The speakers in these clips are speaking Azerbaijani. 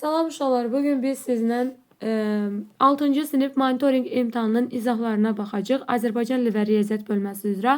Salam uşaqlar, bugün biz sizinlə 6-cı sinif monitoring imtahanının izahlarına baxacağıq. Azərbaycan dili və riyaziyyat bölməsi üzrə.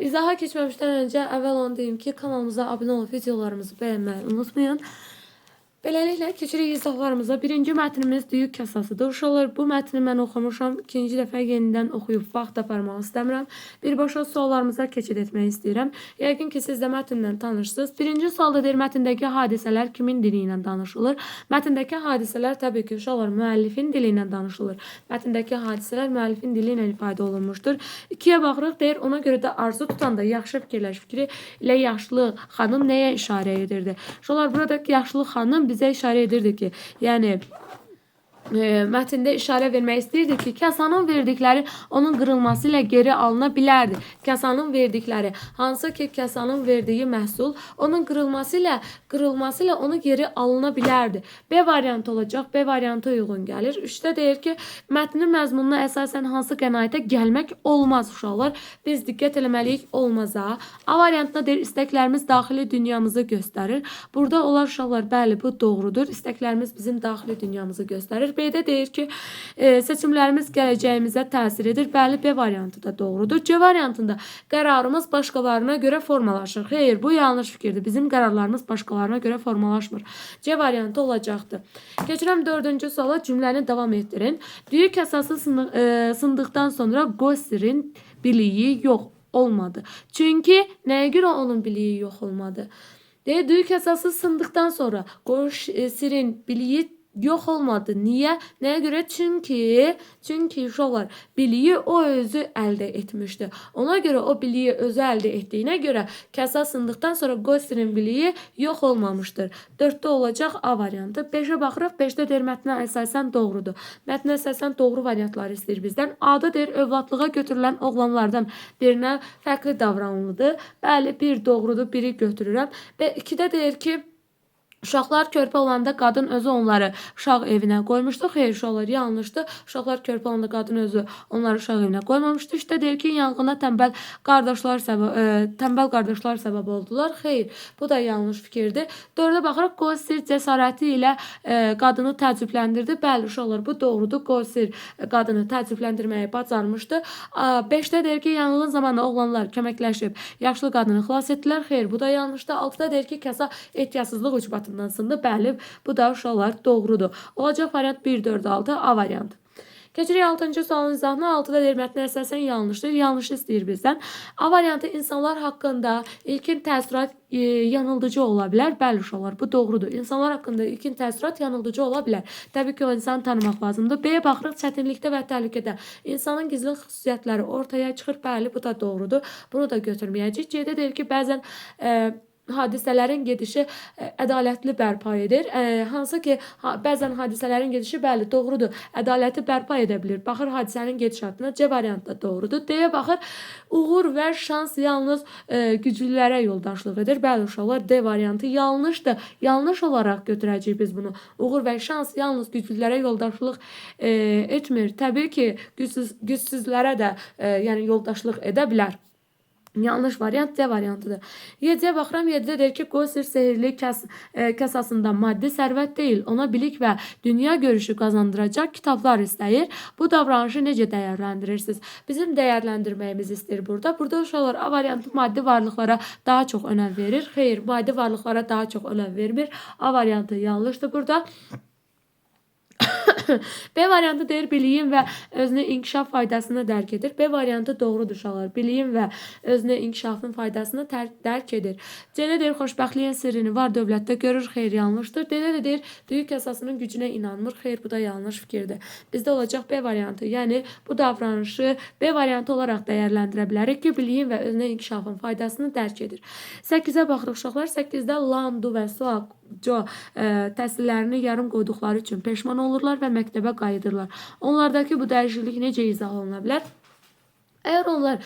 İzaha keçməmişdən öncə əvvəl onu deyim ki, kanalımıza abunə olub videolarımızı bəyənməyi unutmayın. Beləliklə keçirik izahlarımıza. Birinci mətnimiz düyük kasasıdır. Uşaqlar, bu mətni mən oxumuşam. İkinci dəfə yenidən oxuyub vaxt aparmaq istəmirəm. Birbaşa suallarımıza keçid etmək istəyirəm. Yəqin ki, siz də mətnlə tanışsınız. Birinci sualda deyir, mətndəki hadisələr kimin dili ilə danışılır? Mətndəki hadisələr təbii ki, uşaqlar, müəllifin dili ilə danışılır. Mətndəki hadisələr müəllifin dili ilə ifadə olunmuşdur. 2-yə baxırıq, deyir, ona görə də arzu tutanda yaxşı fikirləş fikri ilə yaşlı xanım nəyə işarə edirdi? Uşaqlar, buradakı yaşlı xanım bizə işarə edirdi ki, yəni mətndə işarə vermək istəyirdi ki, kasanın verdikləri onun qırılması ilə geri alına bilərdi. Kasanın verdikləri, hansı ki kasanın verdiyi məhsul onun qırılması ilə onu geri alına bilərdi. B variantı olacaq. B variantı uyğun gəlir. 3-də deyir ki, mətnin məzmununa əsasən hansı qənaətə gəlmək olmaz uşaqlar. Biz diqqət eləməliyik olmaza. A variantında deyir, istəklərimiz daxili dünyamızı göstərir. Burada olan uşaqlar, bəli, bu doğrudur. İstəklərimiz bizim daxili dünyamızı göstərir. B-də deyir ki, seçimlərimiz gələcəyimizə təsir edir. Bəli, B variantı da doğrudur. C variantında qərarımız başqalarına görə formalaşır. Xeyr, bu yanlış fikirdir. Bizim qərarlarımız başqalarına görə formalaşmır. C variantı olacaqdır. Keçirəm 4-cü suala, cümləni davam etdirin. Düyük əsası sındıqdan sonra Qossirin biliyi yox olmadı. Çünki nəyə görə onun biliyi yox olmadı? Düyük əsası sındıqdan sonra Qossirin biliyi yox olmadı. Niyə? Nəyə görə? Çünki uşaqlar, biliyi o özü əldə etmişdi. Ona görə o biliyi özü əldə etdiyinə görə kasa sındıqdan sonra Qossirin biliyi yox olmamışdır. 4-də olacaq A variantı. 5-ə baxırıq. 5-də deyir, mətnə əsasən doğrudur. Mətnə əsasən doğru variantları istəyir bizdən. A-da deyir, övladlığa götürülən oğlanlardan birinə fərqli davranılıdır. Bəli, bir doğrudur, biri götürürəm. Və 2-də deyir ki, uşaqlar körpə olanda qadın özü onları uşaq evinə qoymuşdu. Xeyr, uşaqlar yanlışdı. Uşaqlar körpə olanda qadın özü onları uşaq evinə qoymamışdı. İşte deyir ki, yanğına tənbəl qardaşlar səbəb oldular. Xeyr, bu da yanlış fikirdir. 4-də baxırıq, Qossir cəsarəti ilə qadını təəccübləndirdi. Bəli, uşaqlar, bu doğrudur. Qossir qadını təəccübləndirməyi bacarmışdı. 5-də deyir ki, yanğın zamanı oğlanlar köməkləşib yaşlı qadını xilas etdilər. Xeyr, bu da yanlışdır. 6-da deyir ki, kasa ehtiyatsızlıq ucbatından sındı. Bəli, bu da uşaqlar doğrudur. Olacaq variant 1, 4, 6, A variantı. Keçirik 6-cı sualın izahına. 6-da deyir, mətnə əsasən yanlışdır. Yanlışı istəyir bizdən. A variantı insanlar haqqında ilkin təəssürat yanıldıcı ola bilər. Bəli uşaqlar, bu doğrudur. İnsanlar haqqında ilkin təəssürat yanıldıcı ola bilər. Təbii ki, o insanı tanımaq lazımdır. B-yə baxırıq, çətinlikdə və təhlükədə insanın gizli xüsusiyyətləri ortaya çıxır. Bəli, bu da doğrudur. Bunu da götürməyəcək. C-də deyir ki, bəzən hadisələrin gedişi ədalətli bərpa edir. Hansı ki, bəzən hadisələrin gedişi, bəli, doğrudur, ədaləti bərpa edə bilir. Baxır hadisənin gedişatına, C variantı da doğrudur. D-yə baxır, uğur və şans yalnız güclülərə yoldaşlıq edir. Bəli, uşaqlar, D variantı yanlışdır. Yanlış olaraq götürəcəyik biz bunu. Uğur və şans yalnız güclülərə yoldaşlıq etmir. Təbii ki, gücsüzlərə də yəni yoldaşlıq edə bilər. Yanlış variant C variantıdır. 7-yə baxıram. 7-də deyir ki, Qossir sehirli kasasında maddi sərvət deyil, ona bilik və dünya görüşü qazandıracaq kitablar istəyir. Bu davranışı necə dəyərləndirirsiniz? Bizim dəyərləndirməyimiz istəyir burada. Burada uşaqlar, A variantı maddi varlıqlara daha çox önəm verir. Xeyr, maddi varlıqlara daha çox önəm vermir. A variantı yanlışdır burada. B variantı deyir, biliyin və özünə inkişaf faydasını dərk edir. B variantı doğrudur uşaqlar. Biliyin və özünə inkişafın faydasını dərk edir. C-də deyir, xoşbəxtliyin sirrini var dövlətdə görür. Xeyr, yanlışdır. D-də deyir, düyük əsasının gücünə inanmır. Xeyr, bu da yanlış fikirdir. Bizdə olacaq B variantı. Yəni, bu davranışı B variantı olaraq dəyərləndirə bilərik ki, biliyin və özünə inkişafın faydasını dərk edir. 8-ə baxırıq uşaqlar. 8-də Landu və Suaq təhsillərini yarım qoyduqları üçün peşman olurlar və məktəbə qayıdırlar. Onlardakı bu dəyişiklik necə izah oluna bilər? Əgər onlar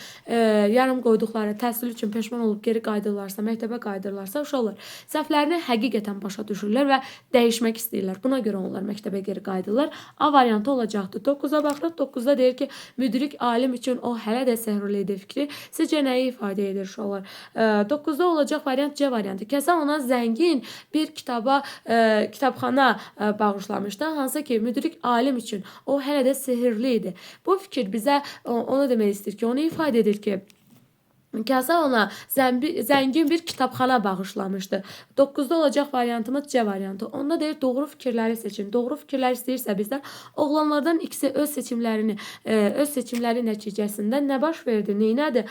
yarım qoyduqları təhsil üçün peşman olub geri qayıdırlarsa, məktəbə qayıdırlarsa, uşaqlar səhvlərini həqiqətən başa düşürlər və dəyişmək istəyirlər. Buna görə onlar məktəbə geri qayıdırlar. A variantı olacaqdır. 9-a baxırıq. 9-da deyir ki, müdrik alim üçün o hələ də sehrlidir fikri. Sizcə nəyi ifadə edir uşaqlar? 9-da olacaq variant C variantı. Kəsə ona zəngin bir kitabxana bağışlamışdı. Hansı ki, müdrik alim üçün o hələ də sehrli idi. Bu fikir bizə onu demək istəyir ki, onu ifadə edir ki, Kəsə ona zəngin bir kitabxana bağışlamışdı. 9-da olacaq variantımız C variantı. Onda deyir doğru fikirləri seçin. Doğru fikirlər istəyirsə bizdən oğlanlardan ikisi öz seçimləri nəticəsində nə baş verdi, neynədir?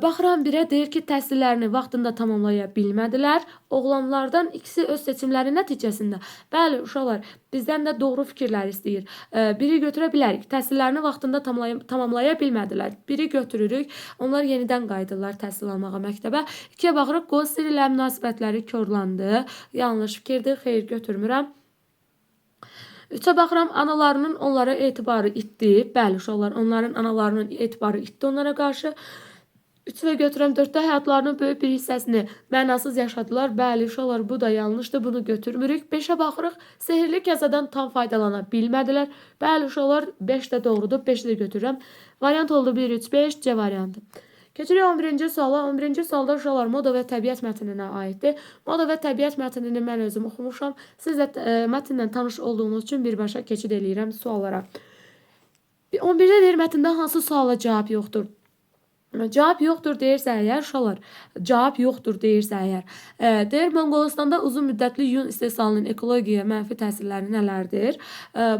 Baxıram birə deyir ki, təhsillərini vaxtında tamamlaya bilmədilər. Oğlanlardan ikisi öz seçimləri nəticəsində. Bəli, uşaqlar, bizdən də doğru fikirlər istəyir. Biri götürə bilərik. Təhsillərini vaxtında tamamlaya bilmədilər. Biri götürürük. Onlar yenidən qayıdırlar təhsil almağa məktəbə. 2-yə baxırıq, Qoster ilə münasibətləri korlandı. Yanlış fikirdir, xeyr götürmürəm. 3-ə baxıram, analarının onlara etibarı itdi. Bəli, uşaqlar, onların analarının etibarı itdi onlara qarşı. 3-ə götürəm, 4-də həyatlarının böyük bir hissəsini mənasız yaşadılar. Bəli, uşaqlar, bu da yanlışdır, bunu götürmürük. 5-ə baxırıq, sehrli kəsədən tam faydalana bilmədilər. Bəli, uşaqlar, 5 də doğrudur, 5-i də götürürəm. Variant oldu 1, 3, 5, C variantı. Keçirik 11-ci suala. 11-ci sualda uşaqlar moda və təbiət mətninə aiddir. Moda və təbiət mətnini mən özüm oxumuşam. Siz də mətnlə tanış olduğunuz üçün birbaşa keçid eləyirəm suallara. 11-də deyir, mətndə hansı suala cavab yoxdur? Cavab yoxdur deyirsə əgər, uşaqlar, cavab yoxdur deyirsə əgər, deyir, Monqolistanda uzun müddətli yun istehsalının ekologiyaya mənfi təsirləri nələrdir?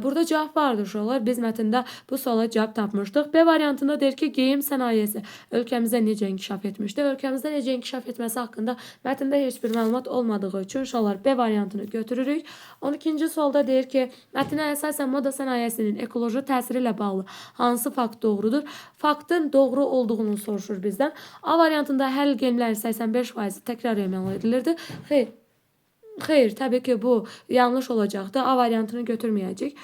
Burada cavab vardır, uşaqlar. Biz mətndə bu suala cavab tapmışdıq. B variantında deyir ki, geyim sənayesi ölkəmizdə necə inkişaf etmişdi? Ölkəmizdə necə inkişaf etməsi haqqında mətndə heç bir məlumat olmadığı üçün, uşaqlar, B variantını götürürük. 12-ci sualda deyir ki, mətnə əsasən moda sənayesinin ekoloji təsiri ilə bağlı hansı fakt doğrudur? Faktın doğru olduğunu soruşur bizdən. A variantında hər geyimlərin 85% təkrar emal edilirdi. Xeyr, təbii ki, bu yanlış olacaqdı. A variantını götürməyəcək.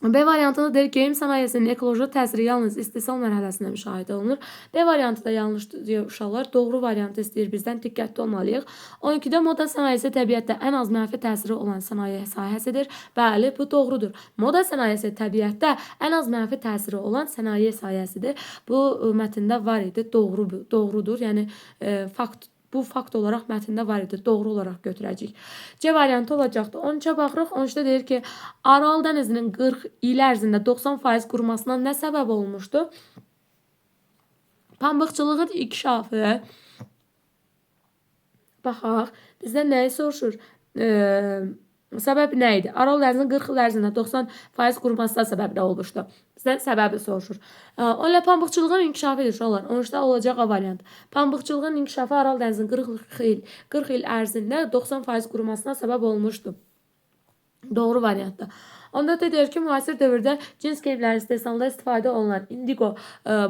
B variantında deyir, geyim sənayesinin ekoloji təsiri yalnız istehsal mərhələsində müşahidə olunur. B variantı da yanlışdır deyə uşaqlar. Doğru variantı istəyir bizdən, diqqətli olmalıyıq. 12-də moda sənayesi təbiətdə ən az mənfi təsiri olan sənaye sahəsidir. Bəli, bu doğrudur. Moda sənayesi təbiətdə ən az mənfi təsiri olan sənaye sahəsidir. Bu mətndə var idi, doğrudur. Yəni bu fakt olaraq mətndə var idi. Doğru olaraq götürəcəyik. C variantı olacaqdır. 13-ə baxırıq. 13-də deyir ki, Aral dənizinin 40 il ərzində 90% qurumasına nə səbəb olmuşdu? Pambıqçılığın inkişafı. Baxaq, bizdən nəyi soruşur? Səbəb nə idi? Aral dənizinin 40 il ərzində 90% qurumasına səbəb nə olmuşdu? Bizdən səbəbi soruşur. O ilə pambıqçılığın inkişafı edir uşaqlar. 13-də olacaq A variant. Pambıqçılığın inkişafı Aral dənizinin 40 il ərzində 90% qurumasına səbəb olmuşdu. Doğru variantda. Onda da deyir ki, müasir dövrdə cins geyimlərin istehsalında istifadə olunan indigo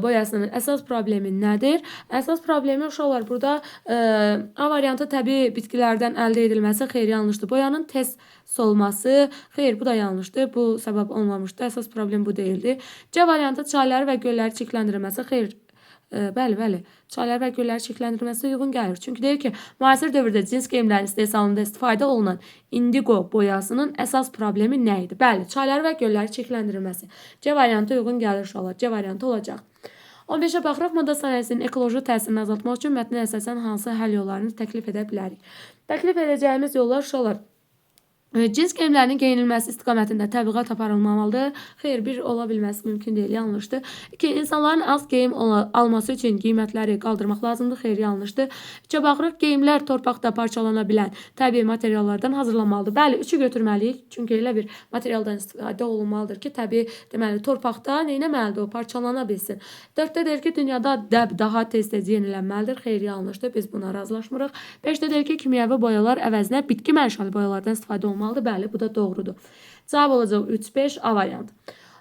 boyasının əsas problemi nədir? Əsas problemi uşaqlar burada A variantı təbii bitkilərdən əldə edilməsi xeyr yanlışdır. Boyanın tez solması xeyr, bu da yanlışdır. Bu səbəb olmamışdı. Əsas problem bu deyildi. C variantı çayları və gölləri çirkləndirilməsi xeyr. Bəli. Çaylar və gölləri çirkləndirilməsi uyğun gəlir. Çünki deyir ki, müasir dövrdə cins geyimlərin istehsalında istifadə olunan indigo boyasının əsas problemi nə idi? Bəli, çayları və gölləri çirkləndirilməsi. C variantı uyğun gəlir uşaqlar. C variantı olacaq. 15-ə baxırıq, moda sənayesinin ekoloji təsirini azaltmaq üçün mətnə əsasən hansı həll yollarını təklif edə bilərik? Təklif edəcəyimiz yollar uşaqlar. Cins geyimlərinin geyinilməsi istiqamətində təbliğat aparılmamalıdır. Xeyr, bir ola bilməsi mümkün deyil, yanlışdır. 2. İnsanların az geyim alması üçün qiymətləri qaldırmaq lazımdır. Xeyr, yanlışdır. 3-ə baxırıq, geyimlər torpaqda parçalana bilən təbii materiallardan hazırlanmalıdır. Bəli, 3-ü götürməliyik. Çünki elə bir materialdan istifadə olunmalıdır ki, təbii deməli torpaqda neynəməlidir o, parçalana bilsin. 4-də deyir ki, dünyada dəb daha tez-tez yenilənməlidir. Xeyr, yanlışdır. Biz buna razılaşmırıq. 5-də deyir ki, kimyəvi boyalar əvəzinə bitki mənşəli boyalardan istifadə olunmalıdır. Bəli, bu da doğrudur. Cavab olacaq 3-5 A variantı.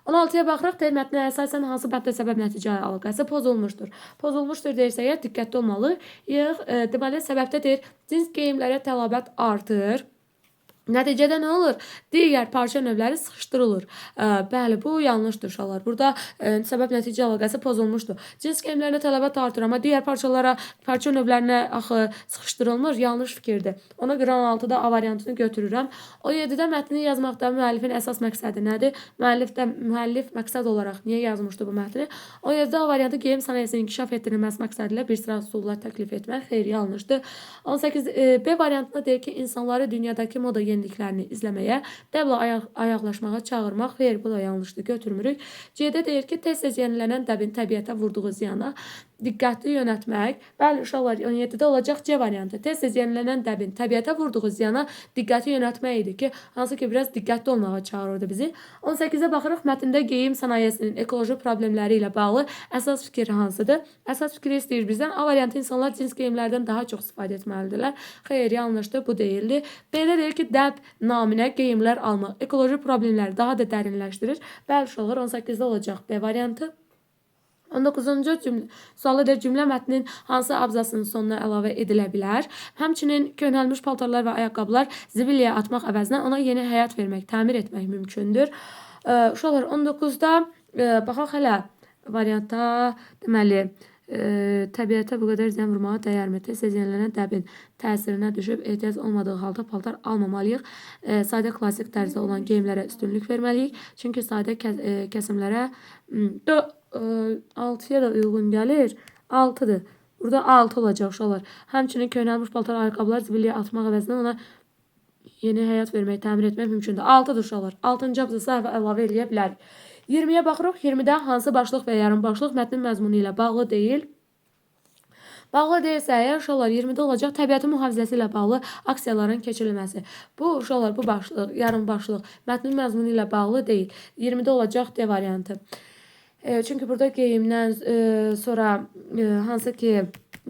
16-ya baxırıq, deyir, mətnə əsasən hansı bəndə səbəb nəticə əlaqəsi pozulmuşdur. Pozulmuşdur deyirsə, əgər diqqətli olmalıyıq. Deməli, səbəbdə deyir, cins geyimlərə tələbat artır. Nəticədə nə olur? Digər parça növləri sıxışdırılır. Bəli, bu yanlışdır uşaqlar. Burada səbəb-nəticə əlaqəsi pozulmuşdur. Cins geyimlərinə tələbat artır, amma digər parça növlərinə axı sıxışdırılmır. Yanlış fikirdir. Ona görə 16-da A variantını götürürəm. 17-də mətni yazmaqda müəllifin əsas məqsədi nədir? Müəllif məqsəd olaraq niyə yazmışdı bu mətni? 17-də A variantı geyim sənayesinin inkişaf etdirilməsi məqsədilə bir sıra üsullar təklif etmək. Xeyr, yanlışdır. 18 B variantında deyir ki, insanları dünyadakı moda yeniliklərini izləməyə, dəblə ayaqlaşmağa çağırmaq. Xeyr, bu da yanlışdır, götürmürük. C-də deyir ki, tez-tez yenilənən dəbin təbiətə vurduğu ziyana diqqətli yönətmək. Bəli, uşaqlar, 17-də olacaq C variantı. Tez-tez yenilənən dəbin təbiətə vurduğu ziyana diqqəti yönətmək idi ki, hansı ki, biraz diqqətli olmağa çağırırdı bizi. 18-ə baxırıq, mətndə geyim sənayesinin ekoloji problemləri ilə bağlı əsas fikir hansıdır? Əsas fikri istəyir bizdən. A variantı insanlar cins geyimlərdən daha çox istifadə etməlidirlər. Xeyr, yanlışdır, bu deyildi. B-də deyir ki, dəb naminə geyimlər almaq ekoloji problemləri daha da dərinləşdirir. Bəli, uşaqlar, 18-də olacaq B variantı. 19-cu sualı deyir, cümlə mətnin hansı abzasının sonuna əlavə edilə bilər? Həmçinin köhnəlmiş paltarlar və ayaqqabılar zibilliyə atmaq əvəzinə ona yeni həyat vermək, təmir etmək mümkündür. Uşaqlar, 19-da baxaq hələ varianta, deməli, təbiətə bu qədər ziyan vurmağa dəyərmi? Tez-tez yenilənən dəbin təsirinə düşüb ehtiyac olmadığı halda paltar almamalıyıq. Sadə klassik tərzdə olan geyimlərə üstünlük verməliyik. Çünki sadə kəsimlərə 6-ya da uyğun gəlir. 6-dır. Burada 6 olacaq uşaqlar. Həmçinin köhnəlmiş paltar, ayaqqabılar zibilliyə atmaq əvəzinə ona yeni həyat vermək, təmir etmək mümkündür. 6-dır uşaqlar. 6-cı abzası əlavə eləyə bilərik. 20-yə baxırıq. 20-də hansı başlıq və yarım başlıq mətnin məzmunu ilə bağlı deyil? Bağlı deyilsə, əgər uşaqlar 20-də olacaq təbiətin mühafizəsi ilə bağlı aksiyaların keçirilməsi. Bu uşaqlar, bu başlıq, yarım başlıq mətnin məzmunu ilə bağlı deyil. 20-də olacaq D variantı. Çünki burada geyimdən sonra hansı ki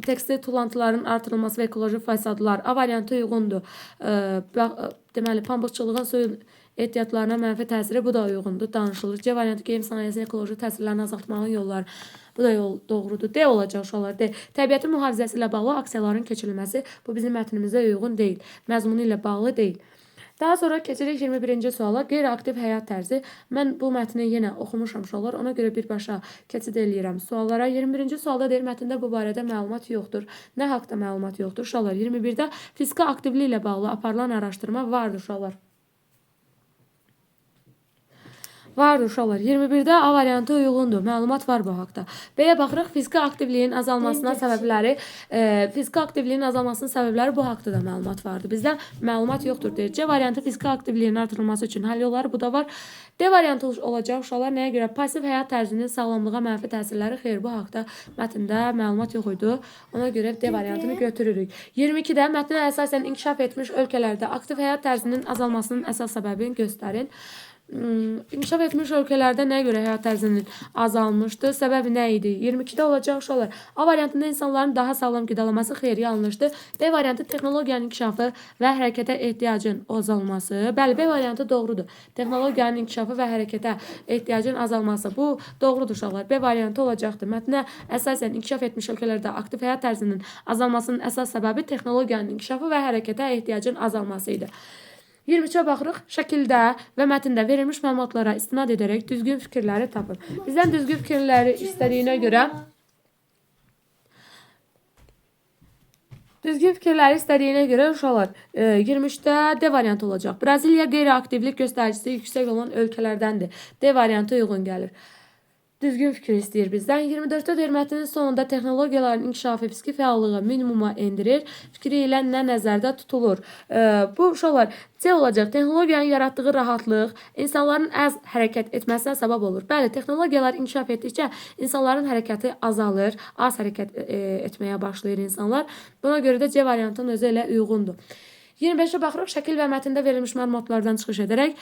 tekstil tullantıların artırılması və ekoloji fəsadlar A variantı uyğundur. Deməli, pambıqçılığın suyun ehtiyatlarına mənfi təsiri bu da uyğundur, danışılır. C variantı geyim sənayesinin ekoloji təsirlərini azaltmağın yolları. Bu da yol doğrudur. D olacaq uşaqlar. D. Təbiətin mühafizəsi ilə bağlı aksiyaların keçirilməsi bu bizim mətnimizə uyğun deyil. Məzmunu ilə bağlı deyil. Daha sonra keçirik 21-ci suala. Qeyri-aktiv həyat tərzi. Mən bu mətni yenə oxumuşam uşaqlar. Ona görə birbaşa keçid eləyirəm suallara. 21-ci sualda deyir, mətndə bu barədə məlumat yoxdur. Nə haqda məlumat yoxdur? Uşaqlar, 21-də fiziki aktivlik ilə bağlı aparılan araşdırma vardır uşaqlar. Vardır uşaqlar. 21-də A variantı uyğundur. Məlumat var bu haqda. B-yə baxırıq. Fiziki aktivliyin azalmasının səbəbləri bu haqda da məlumat vardır. Bizdə məlumat yoxdur deyir. C variantı fiziki aktivliyin artırılması üçün həll yolları bu da var. D variantı olacaq uşaqlar. Nəyə görə? Pasiv həyat tərzinin sağlamlığa mənfi təsirləri. Xeyr, bu haqda mətndə məlumat yox idi. Ona görə D variantını götürürük. 22-də mətnə əsasən inkişaf etmiş ölkələrdə aktiv həyat tərzinin azalmasının əsas səbəbini göstərin. İnkişaf etmiş ölkələrdə nəyə görə həyat tərzinin azalmışdı? Səbəbi nə idi? 22-də olacaq uşaqlar. A variantında insanların daha sağlam qidalanması. Xeyr, yanlışdır. B variantı texnologiyanın inkişafı və hərəkətə ehtiyacın azalması. Bəli, B variantı doğrudur. Texnologiyanın inkişafı və hərəkətə ehtiyacın azalması. Bu doğrudur uşaqlar. B variantı olacaqdır. Mətnə əsasən inkişaf etmiş ölkələrdə aktiv həyat tərzinin azalmasının əsas səbəbi texnologiyanın inkişafı və hərəkətə ehtiyacın azalması idi. 23-ə baxırıq. Şəkildə və mətndə verilmiş məlumatlara istinad edərək düzgün fikirləri tapın. Bizdən düzgün fikirləri istədiyinə görə uşaqlar 23-də D variantı olacaq. Braziliya qeyri-aktivlik göstəricisi yüksək olan ölkələrdəndir. D variantı uyğun gəlir. Düzgün fikir istəyir bizdən. 24-də deyir, mətnin sonunda texnologiyaların inkişafı fiziki fəallığı minimuma endirir. Fikri ilə nə nəzərdə tutulur? Bu uşaqlar C olacaq. Texnologiyanın yaratdığı rahatlıq insanların az hərəkət etməsinə səbəb olur. Bəli, texnologiyalar inkişaf etdikcə insanların hərəkəti azalır, az hərəkət etməyə başlayır insanlar. Buna görə də C variantının özü ilə uyğundur. 25-ə baxırıq. Şəkil və mətndə verilmiş məlumatlardan çıxış edərək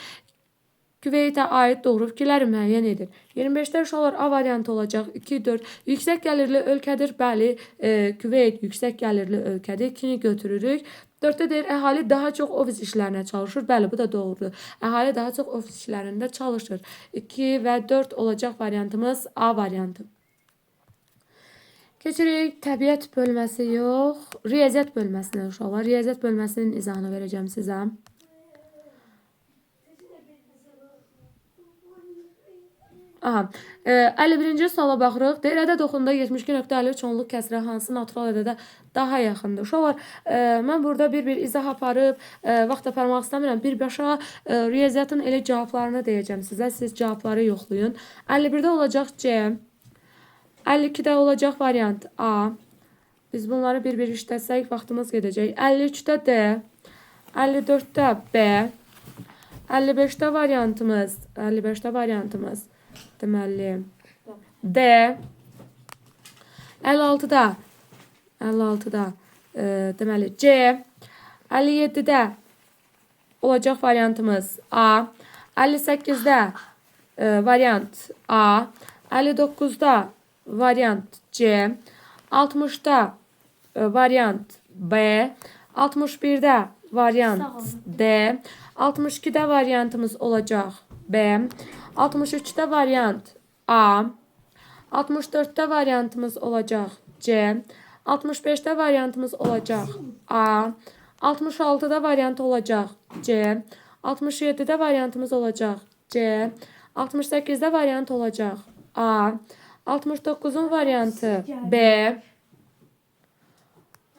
Küveytə aid doğru fikirləri müəyyən edir. 25-də uşaqlar A variantı olacaq. 2-4. Yüksək gəlirli ölkədir. Bəli, Küveyt yüksək gəlirli ölkədir. 2-ni götürürük. 4-də deyir, əhali daha çox ofis işlərinə çalışır. Bəli, bu da doğrudur. Əhali daha çox ofis işlərində çalışır. 2 və 4 olacaq variantımız A variantı. Keçirik təbiət bölməsi yox, riyaziyyat bölməsinə uşaqlar. Riyaziyyat bölməsinin izahını verəcəm sizə. Aha. 51-ci suala baxırıq. Deyir, ədəd oxununda 72.53 onluq kəsrə hansı natural ədədə daha yaxındır? Uşaqlar, mən burada bir izah aparıb, vaxt aparmaq istəmirəm. Birbaşa riyaziyyatın elə cavablarını deyəcəm sizə. Siz cavabları yoxlayın. 51-də olacaq C. 52-də olacaq variant A. Biz bunları bir işlətsək vaxtımız gedəcək. 53-də D. 54-də B. 55-də variantımız deməli D. 56-da deməli C. 57-də olacaq variantımız A. 58-də variant A. 59-da variant C. 60-da variant B. 61-də variant D. 62-də variantımız olacaq B. 63-də variant A. 64-də variantımız olacaq C. 65-də variantımız olacaq A. 66-da variant olacaq C. 67-də variantımız olacaq C. 68-də variant olacaq A. 69-un variantı B.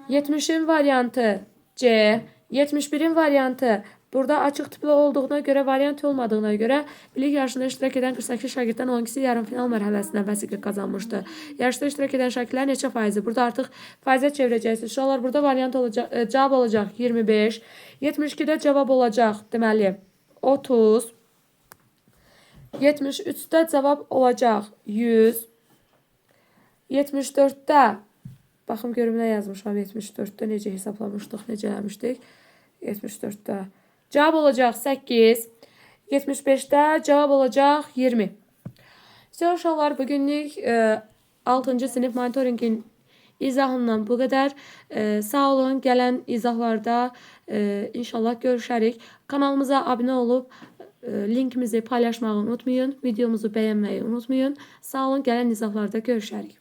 70'in variantı C. 71'in variantı burada açıq tipli olduğuna görə, variant olmadığına görə bilik yarışında iştirak edən 48 şagirddən 12-si yarımfinal mərhələsində vəsiqə qazanmışdı. Yarışda iştirak edən şagirdlər neçə faizi? Burada artıq faizə çevirəcəksiniz. Uşaqlar, burada variant olacaq, cavab olacaq 25. 72-də cavab olacaq deməli 30. 73-də cavab olacaq 100. 74-də baxım görüm nə yazmışam 74-də necə hesablamışdıq, necə eləmişdik. 74-də cavab olacaq 8. 75-də cavab olacaq 20. Sizə uşaqlar, bugünlük 6-cı sinif monitoringin izahından bu qədər. Sağ olun, gələn izahlarda inşallah görüşərik. Kanalımıza abunə olub linkimizi paylaşmağı unutmayın. Videomuzu bəyənməyi unutmayın. Sağ olun, gələn izahlarda görüşərik.